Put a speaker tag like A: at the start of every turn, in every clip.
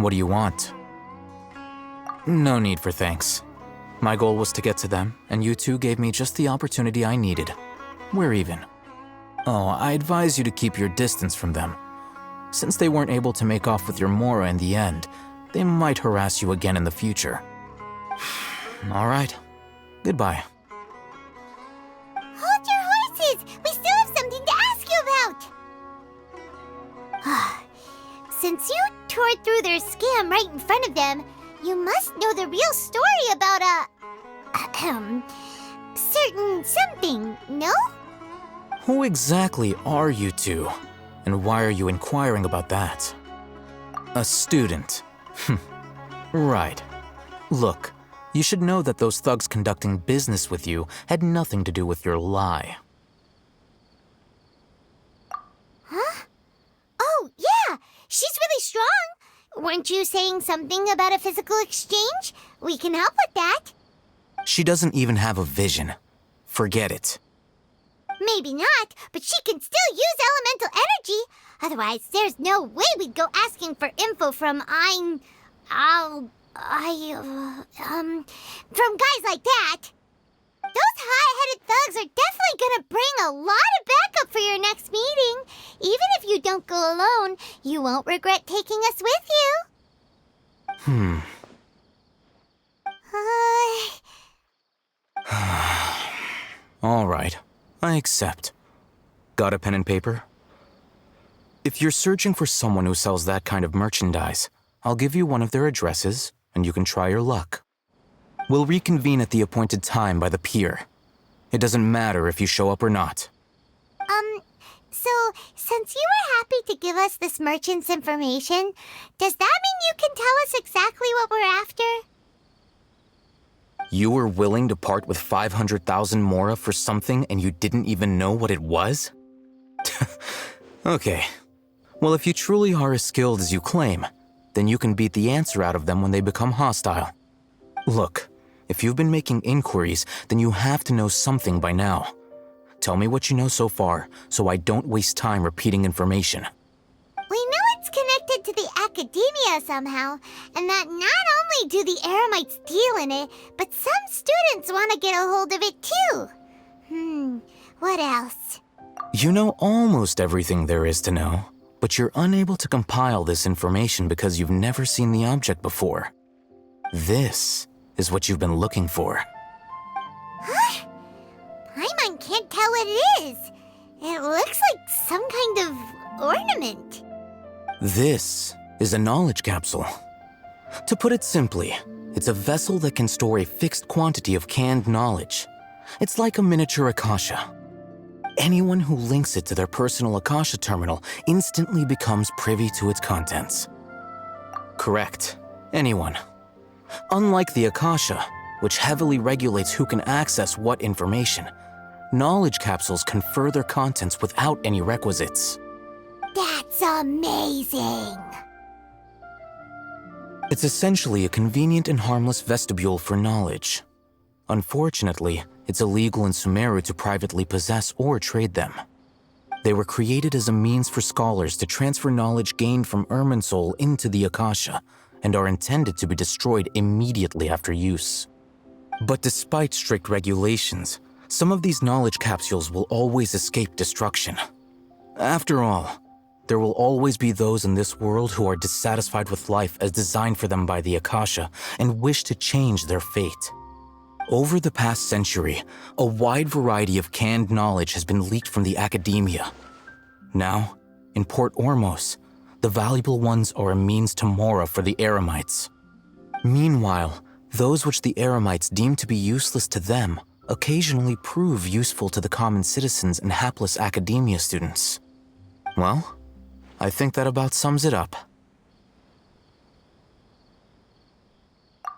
A: What do you want? No need for thanks. My goal was to get to them, and you two gave me just the opportunity I needed. We're even. Oh, I advise you to keep your distance from them. Since they weren't able to make off with your Mora in the end, they might harass you again in the future. All right. Goodbye.
B: Hold your horses! We still have something to ask you about! Since you tore through their scam right in front of them, you must know the real story about certain something, no?
A: Who exactly are you two? And why are you inquiring about that? A student. Right. Look, you should know that those thugs conducting business with you had nothing to do with your lie.
B: Huh? Oh, yeah! She's really strong! Weren't you saying something about a physical exchange? We can help with that.
A: She doesn't even have a vision. Forget it.
B: Maybe not, but she can still use elemental energy. Otherwise, there's no way we'd go asking for info from from guys like that. Those hot-headed thugs are definitely gonna bring a lot of backup for your next meeting. Even if you don't go alone, you won't regret taking us with you.
A: All right, I accept. Got a pen and paper? If you're searching for someone who sells that kind of merchandise, I'll give you one of their addresses, and you can try your luck. We'll reconvene at the appointed time by the pier. It doesn't matter if you show up or not.
B: So, since you were happy to give us this merchant's information, does that mean you can tell us exactly what we're after?
A: You were willing to part with 500,000 Mora for something and you didn't even know what it was? Okay. Well, if you truly are as skilled as you claim, then you can beat the answer out of them when they become hostile. Look, if you've been making inquiries, then you have to know something by now. Tell me what you know so far, so I don't waste time repeating information.
B: We know it's connected to the academia somehow, and that not only do the Eremites deal in it, but some students want to get a hold of it too. What else?
A: You know almost everything there is to know, but you're unable to compile this information because you've never seen the object before. This is what you've been looking for.
B: Huh? Paimon can't tell what it is. It looks like some kind of ornament.
A: This is a knowledge capsule. To put it simply, it's a vessel that can store a fixed quantity of canned knowledge. It's like a miniature Akasha. Anyone who links it to their personal Akasha terminal instantly becomes privy to its contents. Correct. Anyone. Unlike the Akasha, which heavily regulates who can access what information, knowledge capsules confer their contents without any requisites.
B: That's amazing!
A: It's essentially a convenient and harmless vestibule for knowledge. Unfortunately, it's illegal in Sumeru to privately possess or trade them. They were created as a means for scholars to transfer knowledge gained from Irminsul into the Akasha, and are intended to be destroyed immediately after use. But despite strict regulations, some of these knowledge capsules will always escape destruction. After all, there will always be those in this world who are dissatisfied with life as designed for them by the Akasha and wish to change their fate. Over the past century, a wide variety of canned knowledge has been leaked from the academia. Now, in Port Ormos, the valuable ones are a means to Mora for the Eremites. Meanwhile, those which the Eremites deem to be useless to them occasionally prove useful to the common citizens and hapless academia students. Well, I think that about sums it up.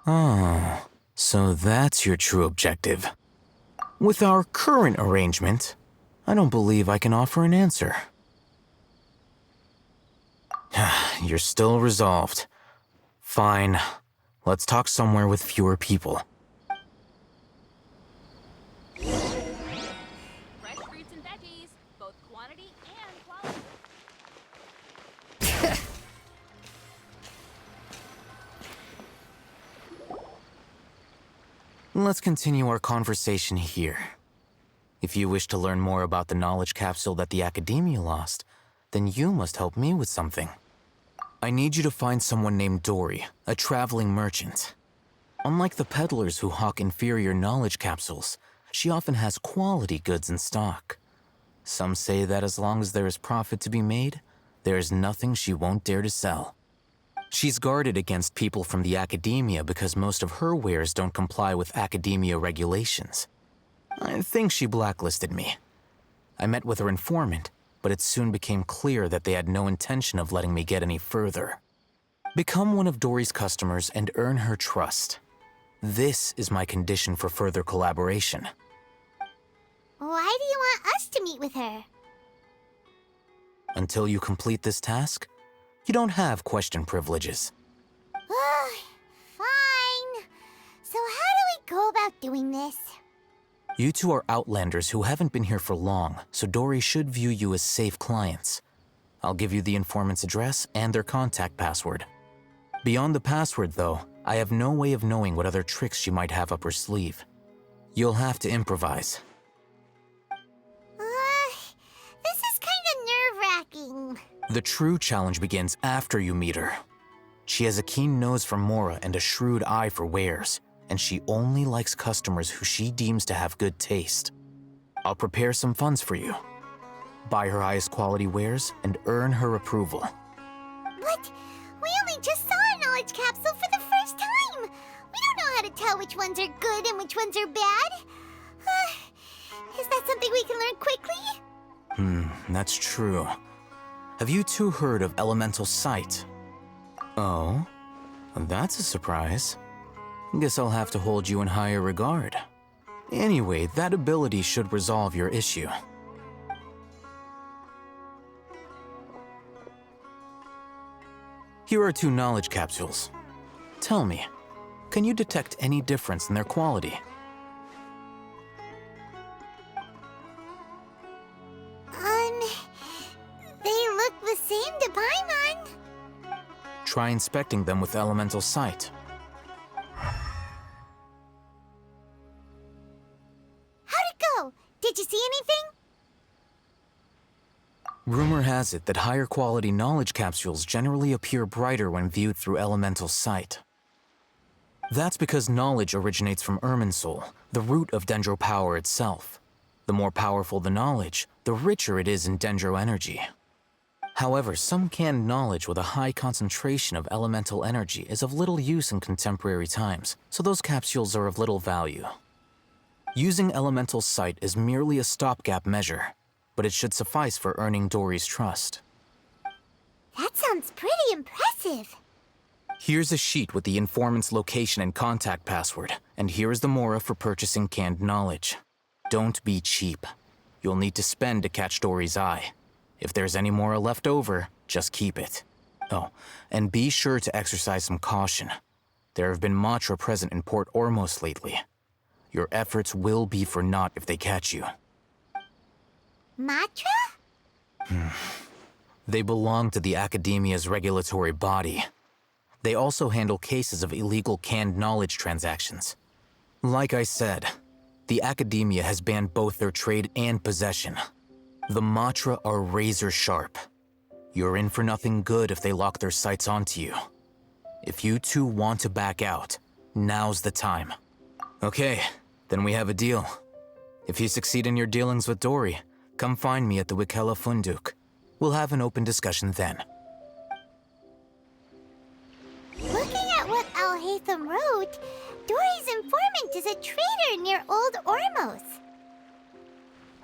A: Oh, so that's your true objective. With our current arrangement, I don't believe I can offer an answer. You're still resolved. Fine. Let's talk somewhere with fewer people.
C: Fresh fruits and veggies, both quantity and quality.
A: Let's continue our conversation here. If you wish to learn more about the knowledge capsule that the Academia lost, then you must help me with something. I need you to find someone named Dory, a traveling merchant. Unlike the peddlers who hawk inferior knowledge capsules, she often has quality goods in stock. Some say that as long as there is profit to be made, there is nothing she won't dare to sell. She's guarded against people from the Academia because most of her wares don't comply with Academia regulations. I think she blacklisted me. I met with her informant, but it soon became clear that they had no intention of letting me get any further. Become one of Dory's customers and earn her trust. This is my condition for further collaboration.
B: Why do you want us to meet with her?
A: Until you complete this task, you don't have question privileges.
B: Fine. So how do we go about doing this?
A: You two are outlanders who haven't been here for long, so Dory should view you as safe clients. I'll give you the informant's address and their contact password. Beyond the password, though, I have no way of knowing what other tricks she might have up her sleeve. You'll have to improvise.
B: This is kind of nerve-wracking.
A: The true challenge begins after you meet her. She has a keen nose for Mora and a shrewd eye for wares, and she only likes customers who she deems to have good taste. I'll prepare some funds for you. Buy her highest quality wares and earn her approval.
B: But we only just saw a knowledge capsule for the first time. We don't know how to tell which ones are good and which ones are bad. Is that something we can learn quickly?
A: That's true. Have you two heard of elemental sight? Oh, that's a surprise. Guess I'll have to hold you in higher regard. Anyway, that ability should resolve your issue. Here are 2 knowledge capsules. Tell me, can you detect any difference in their quality?
B: They look the same to Paimon.
A: Try inspecting them with elemental sight.
B: How'd it go? Did you see anything?
A: Rumor has it that higher quality knowledge capsules generally appear brighter when viewed through elemental sight. That's because knowledge originates from Irminsul, the root of Dendro power itself. The more powerful the knowledge, the richer it is in Dendro energy. However, some canned knowledge with a high concentration of elemental energy is of little use in contemporary times, so those capsules are of little value. Using elemental sight is merely a stopgap measure, but it should suffice for earning Dory's trust.
B: That sounds pretty impressive.
A: Here's a sheet with the informant's location and contact password, and here is the Mora for purchasing canned knowledge. Don't be cheap. You'll need to spend to catch Dory's eye. If there's any Mora left over, just keep it. Oh, and be sure to exercise some caution. There have been Matra present in Port Ormos lately. Your efforts will be for naught if they catch you.
B: Matra?
A: They belong to the Academia's regulatory body. They also handle cases of illegal canned knowledge transactions. Like I said, the Academia has banned both their trade and possession. The Matra are razor sharp. You're in for nothing good if they lock their sights onto you. If you two want to back out, now's the time. Okay, then we have a deal. If you succeed in your dealings with Dory, come find me at the Wikela Funduk. We'll have an open discussion then.
B: Looking at what Alheithem wrote, Dory's informant is a trader near Old Ormos.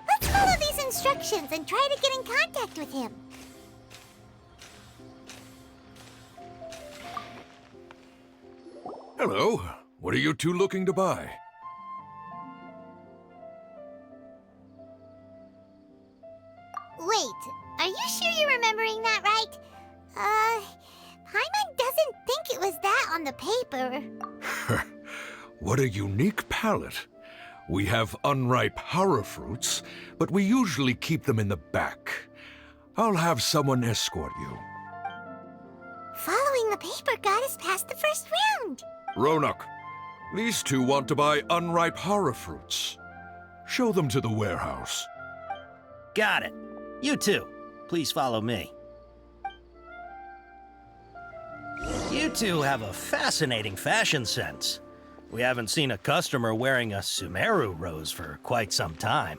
B: Let's follow these instructions and try to get in contact with him.
D: Hello. What are you two looking to buy?
B: Wait, are you sure you're remembering that right? Paimon doesn't think it was that on the paper.
D: What a unique palate. We have unripe horror fruits, but we usually keep them in the back. I'll have someone escort you.
B: Following the paper got us past the first round.
D: Ronak, These two want to buy unripe horror fruits. Show them to the warehouse.
E: Got it. You two, please follow me. You two have a fascinating fashion sense. We haven't seen a customer wearing a Sumeru rose for quite some time.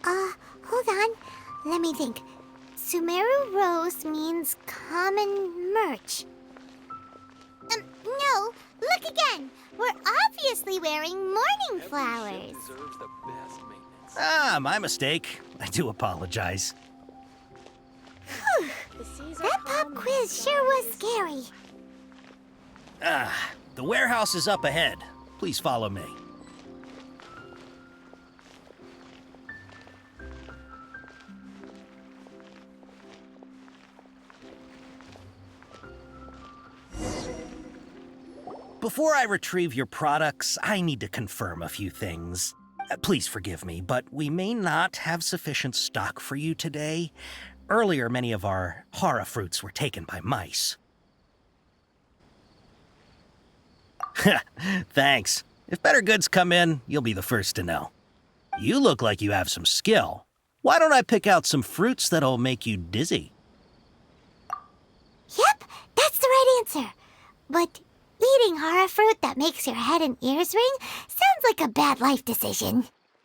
B: Hold on. Let me think. Sumeru rose means common merch. No. Look again. We're obviously wearing morning flowers.
E: Ah, my mistake. I do apologize.
B: Whew. That pop quiz sure was scary.
E: The warehouse is up ahead. Please follow me. Before I retrieve your products, I need to confirm a few things. Please forgive me, but we may not have sufficient stock for you today. Earlier, many of our horror fruits were taken by mice. Thanks. If better goods come in, you'll be the first to know. You look like you have some skill. Why don't I pick out some fruits that'll make you dizzy?
B: Yep, that's the right answer. But eating horror fruit that makes your head and ears ring sounds like a bad life decision.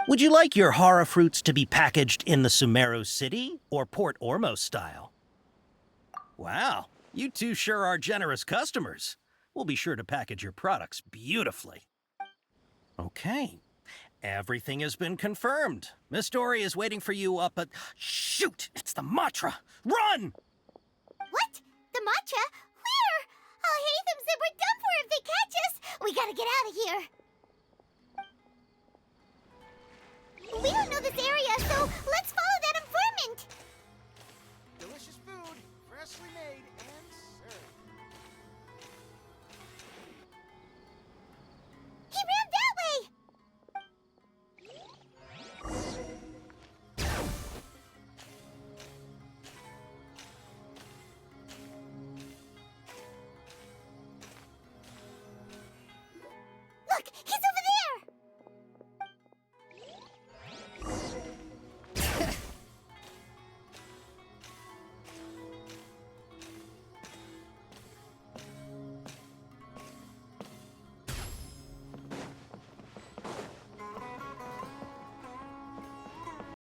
E: Would you like your horror fruits to be packaged in the Sumeru City or Port Ormos style? Wow, you two sure are generous customers. We'll be sure to package your products beautifully. Okay, everything has been confirmed. Miss Dory is waiting for you up at... Shoot, it's the Matra! Run!
B: What? The matcha? Where? Alheithem said we're done for if they catch us. We gotta get out of here. We don't know this area, so let's follow that informant.
F: Delicious food, freshly made